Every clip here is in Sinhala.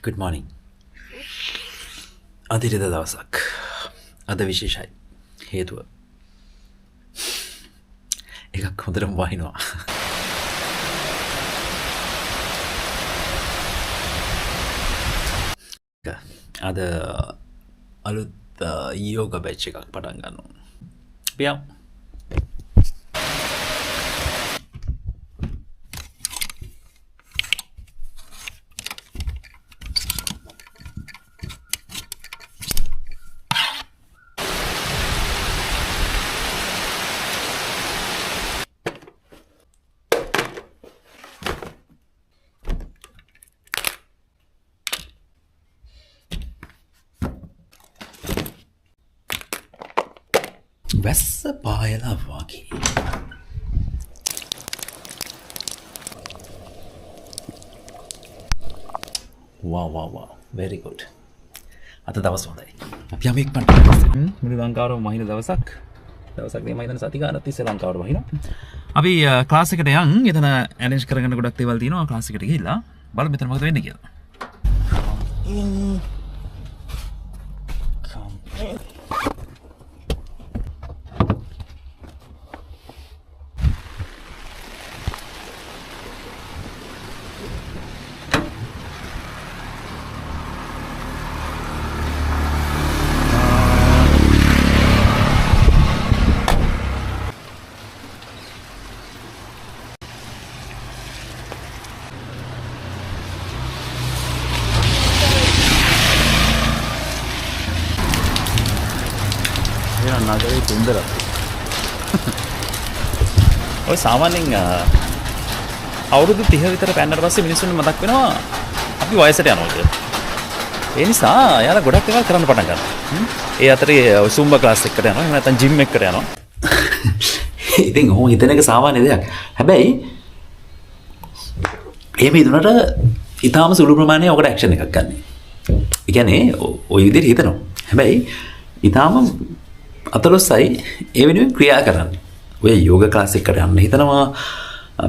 Good morning. අදිරිත දවසක්. අද විශේෂයි. හේතුව එකක් හොඳටම වහිනවා. අද අලුත් යෝග බැච් එකක් පටන් ගන්නවා. පියම්. වැස්ස පායලා වගේ. wow very good. අද දවස් හොඳයි. අපි යමෙක් පන්ට මුළු ලංකාවම මහින දවසක් මේ මහින සති ගානක් තිස්සේ ලංකාවට වහිනවා. අපි ක්ලාස් එකට යන් එතන ඇරේන්ජ් කරගන්න ගොඩක් දේවල් තියෙනවා. ක්ලාස් එකට ගිහිල්ලා බලමු මෙතන මොකද වෙන්නේ කියලා. නගරේ සුන්දරයි. ඔය සාමාන්‍යයෙන් අවුරුදු 30 විතර පැන්නට පස්සේ මිනිස්සුන්ට මතක් වෙනවා අපි වයසට යනවා කියලා. ඒ නිසා යාලා ගොඩක් දේවල් කරන්න පටන් ගන්නවා. ඒ අතරේ සුම්බා ක්ලාස් එකකට යනවා. එහෙම නැත්නම් ජිම් එකකට යනවා. ඉතින් ඔහොම හිතන එක සාමාන්‍ය දෙයක්. හැබැයි එහෙම හිතුනට ඊටාම සුළු ප්‍රමාණයක් ඔකට ඇක්ෂන් එකක් ගන්න. ඒ කියන්නේ ওই විදිහට හිතනවා. හැබැයි ඊටාම අතලොස්සයි ඒ වෙනුවෙන් ක්‍රියා කරන්නේ. ඔය යෝග ක්ලාස් එකකට යන්න හිතනවා,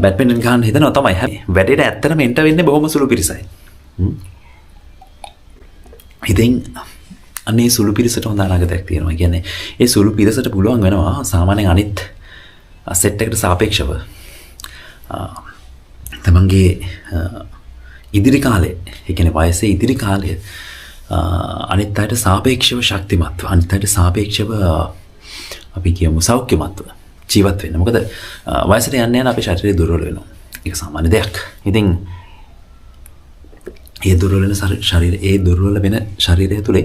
බැඩ්මින්ටන් ගහන්න හිතනවා තමයි. වැඩේට ඇත්තටම එන්ටර් වෙන්නේ බොහොම සුළු පිරිසයි. ඉතින් අනේ සුළු පිරිසට හොඳ අනාගතයක් තියෙනවා. ඒ කියන්නේ ඒ සුළු පිරිසට පුළුවන් වෙනවා සාමාන්‍යයෙන් අනිත් සෙට් එකට සාපේක්ෂව තමන්ගේ ඉදිරි කාලේ, ඒ කියන්නේ වයසේ ඉදිරි කාලය අනිත් අයට සාපේක්ෂව ශක්තිමත්ව, අනිත් අයට සාපේක්ෂව අපි කියමු සෞඛ්‍යමත්ව ජීවත් වෙන්න. මොකද වයසට යන්න යන අපේ ශරීරය දුර්වල වෙනවා. ඒක සාමාන්‍ය දෙයක්. ඉතින් ඒ දුර්වල වෙන ශරීරය තුලේ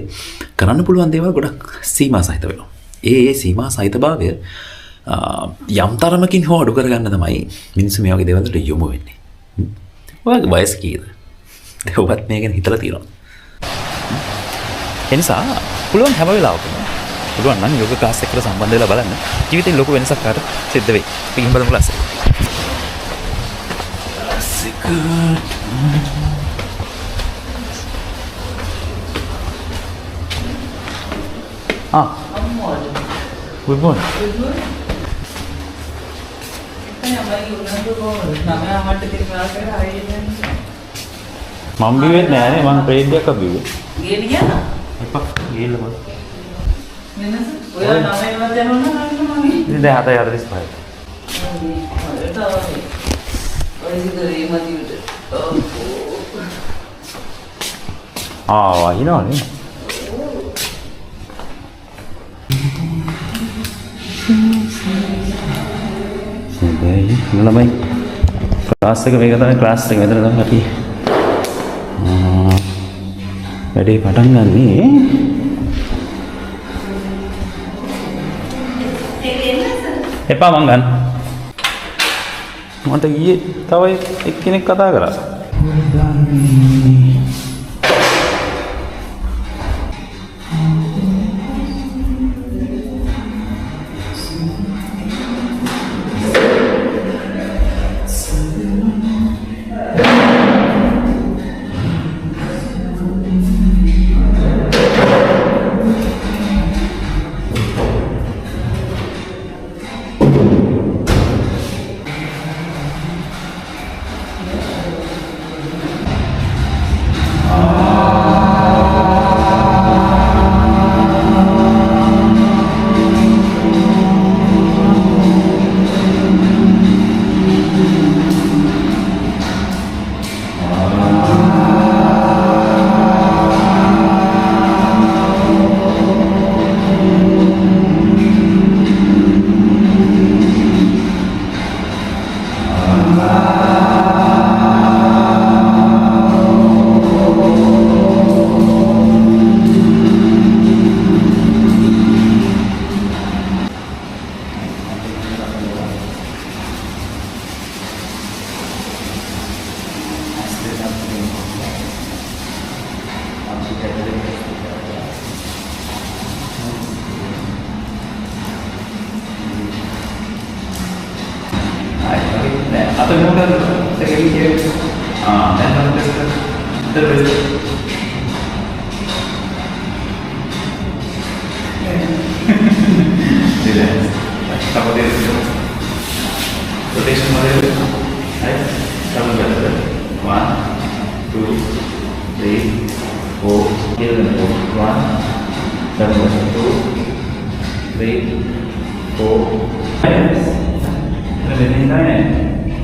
කරන්න පුළුවන් දේවල් ගොඩක් සීමා සහිත වෙනවා. ඒ සීමා සහිතභාවය යම් තරමකින් හෝ අඩු කරගන්න තමයි මිනිස්සු මේ වගේ දේවල් වලට යොමු වෙන්නේ. ඔයාගේ වයස කීයද? ඔබත් මේ ගැන හිතලා තියෙනවද? එනිසා පුළුවන් හැම වෙලාවකම පුළුවන් නම් යෝග ක්ලාස් එකකට සම්බන්ධ වෙලා බලන්න. ජීවිතේ ලොකු වෙනසක් කාට සිද්ධ වෙයි. අපි ගිහින් බලමු ක්ලාස් එක. Good morning. මම බිවෙත් නෑනේ, මම ප්‍රේඩ් එකක් බිව්වේ. ගේන්න ගියා? එපා, ගිහිල්ලා බලන්න. වෙනස? ඔය 9 වත් යනවා නම් මම. ඉතින් දැන් 7:45. ඔය ඉතින් මදියට. වහිනවනේ. සෙබැයි ළමයි ක්ලාස් එක මේක තමයි ක්ලාස් එක මෙතන තමයි අපි වැඩේ පටන් ගන්නේ. එපා මං ගන්න. මට ඊයේ තව එක්කෙනෙක් කතා කරා. atau mau kan saya kira dan terus relax kamu dia rotation model right kamu jalan 1 2 3 4 here and 1 kamu 2 3 4 ini kan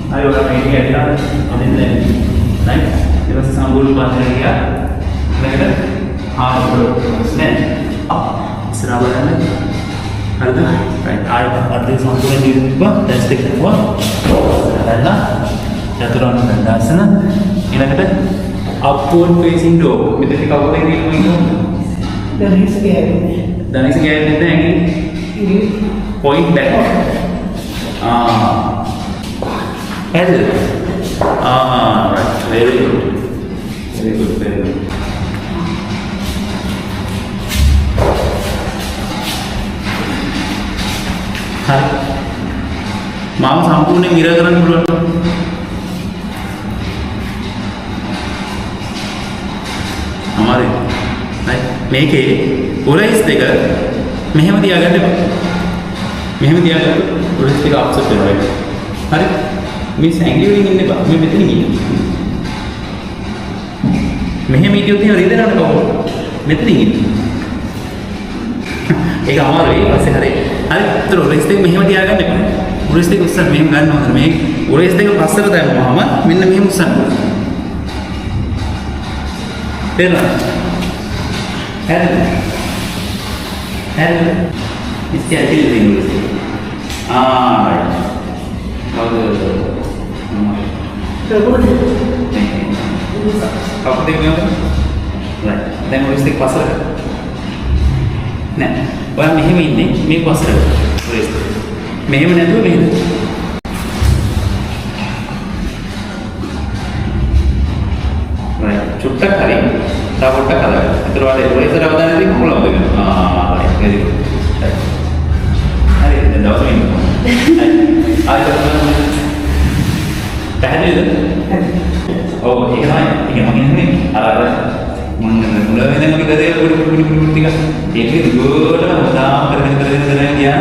ayo orang ini ada ini right kita sambung bahasa dia kita harus up serabaran ada right ada sambungan di bawah dan stick bawah ada jaturan dan sana ini kita upward facing door itu kita boleh ini dan ini segala ini point back L right very good hari mau සම්පූර්ණයෙන් ඉර කරන්න පුළුවන් අමාරුයි right මේකේ ඔරයිස් දෙක මෙහෙම තියාගන්න එපා මෙහෙම තියාගන්න ඔරයිස් දෙක අප්සෙට් වෙනවා right හරි මේ ඇඟිල්ලෙන් ඉන්න එපා මේ මෙතන ඉන්න මෙහෙම හිටියොත් එහෙම රිදෙනවනේ කවුරු මෙතන ඉන්න ඒක අමාරුයි ඊපස්සේ හරි හරි ඔරයිස් දෙක මෙහෙම තියාගන්න එපා ඔරයිස් දෙක උස්සන්න මෙහෙම ගන්න ඕනේ මේ ඔරයිස් දෙක පස්සට දැම්මම මෙන්න මෙහෙම උස්සන්න තේරෙනවද L इसके अकेले देंगे Kamu tengok right dan holistik pasal nah orang mehem ini me pasal holistik mehem na tu mehem right චුට්ටක් හරි තව පොඩ්ඩක් හදන්න. ඒතර වල රේසර් අවදානයේදී කොහොමද වෙන්නේ? right very good. හරි දැන් දවස් වෙන්න. පැහැදිලිද? ඔව් ඒක තමයි. ඒක මම කියන්නේ අර මම මුල වෙනදම මගේ පොඩි ටික ඒක දුරටම උදාම කරගෙන ගියා.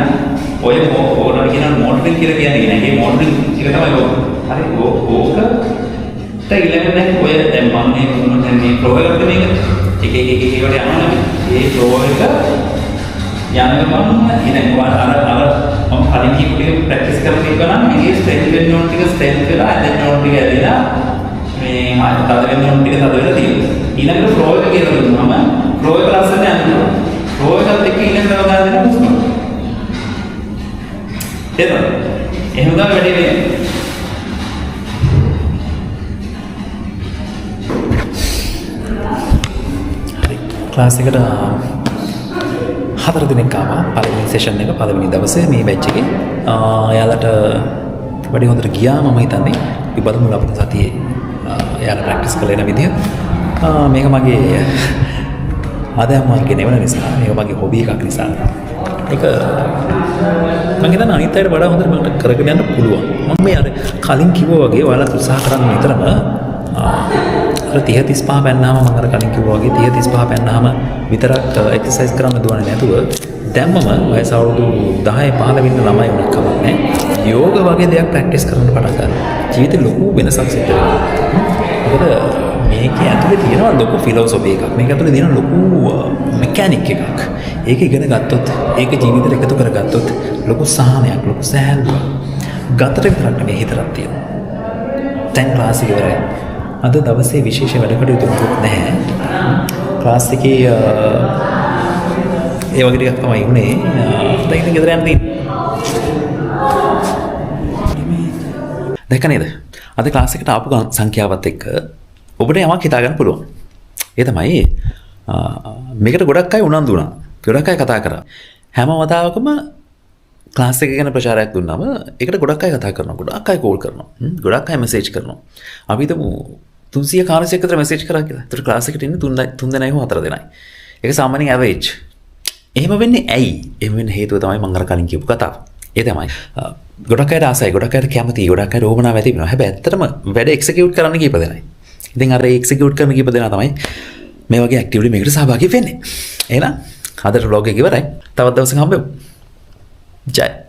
ඔය ඕනම කියන මොඩලින් කියලා කියන්නේ නෑ. ඒ මොඩලින් එක තමයි ඕක. හරි ඕක ඊළඟට ඔය දැන් මම මේ ෆ්ලෝ එකට මේක එක වට යනවා මේ ෆ්ලෝ එක යනකම් ඉතින් අර මම කලින් කීපේ ප්‍රැක්ටිස් කරලා තිබ්බා නම් මේ ස්ට්‍රෙන්ත් වෙන නෝට් ටික ස්ට්‍රෙන්ත් වෙලා ඇදෙන නෝට් ටික ඇදලා මේ තද වෙන නෝට් ටික තද වෙලා තියෙනවා ඊළඟට ෆ්ලෝ එක කියලා දුන්නාම ෆ්ලෝ එක ලස්සනට යනවා ෆ්ලෝ එකත් එක්ක ඊළඟට වගා දෙන්න පුස්තක එහෙනම් එහෙම තමයි වැඩි වෙන්නේ ක්ලාස් එකට 4 දිනක් ආවා පළවෙනි සෙෂන් එක පළවෙනි දවසේ මේ බැච් එකේ එයාලට වැඩි හොඳට ගියා මම හිතන්නේ අපි බලමු අපේ සතියේ එයාලා ප්‍රැක්ටිස් කරලා යන විදිය මේක මගේ ආදායම් මාර්ගය නෙවෙයි නිසා මේක මගේ හොබි එකක් නිසා ඒක මම හිතන්නේ අනිත් අයට වඩා හොඳට මට කරගෙන යන්න පුළුවන් මම මේ අර කලින් කිව්වා වගේ ඔයාලා උත්සාහ කරන්න විතරම 30-35 පැන්නාම මම අර කලින් කිව්වා වගේ 30-35 පැන්නාම විතරක් එක්සර්සයිස් කරන්න දුවන්නේ නැතුව දැම්මම වයස අවුරුදු 10-15 ඉන්න ළමයි වුණත් කමක් නැහැ යෝග වගේ දෙයක් ප්‍රැක්ටිස් කරන්න පටන් ගන්න. ජීවිතේ ලොකු වෙනසක් සිද්ධ වෙනවා. මොකද මේකේ ඇතුලේ තියෙනවා ලොකු ෆිලොසොෆි එකක්. මේක ඇතුලේ තියෙන ලොකු මෙකැනික් එකක්. ඒක ඉගෙන ගත්තොත් ඒක ජීවිතේට එකතු කරගත්තොත් ලොකු සහනයක් ලොකු සෑහලුවක්. ගතට විතරක් නෙමෙයි හිතරක් තියෙනවා. දැන් ක්ලාස් එක ඉවරයි. අද දවසේ විශේෂ වැඩ කටයුතු මොකුත් නැහැ. ක්ලාස් එකේ ඒ වගේ ටිකක් තමයි උනේ. දැන් ඉතින් ගෙදර යන්න තියෙන්නේ. දැක්ක නේද? අද ක්ලාස් එකට ආපු සංඛ්‍යාවත් එක්ක ඔබට යමක් හිතා ගන්න පුළුවන්. ඒ තමයි මේකට ගොඩක් අය උනන්දු වුණා. ගොඩක් අය කතා කරා. හැම වතාවකම ක්ලාස් එක ගැන ප්‍රචාරයක් දුන්නාම ඒකට ගොඩක් අය කතා කරනවා. ගොඩක් අය කෝල් කරනවා. ගොඩක් අය මෙසේජ් කරනවා. අපි හිතමු 300 කාලයක් විතර මෙසේජ් කරා කියලා. ඒතර ක්ලාස් එකට ඉන්නේ 3 දෙනයි හෝ 4 දෙනයි. ඒක සාමාන්‍යයෙන් ඇවරේජ්. එහෙම වෙන්නේ ඇයි? එහෙම වෙන්න හේතුව තමයි මම අර කලින් කියපු කතාව. ඒ තමයි ගොඩක් අයට ආසයි, ගොඩක් අයට කැමතියි, ගොඩක් අයට ඕමනාව ඇති වෙනවා. හැබැයි ඇත්තටම වැඩ එක්සිකියුට් කරන්න කීප දෙනයි. ඉතින් අර එක්සිකියුට් කරන කීප දෙනා තමයි මේ වගේ ඇක්ටිව්ලි මේකට සහභාගී වෙන්නේ. එහෙනම් අදට vlog එක ඉවරයි. තවත් දවසක හම්බෙමු. ජය.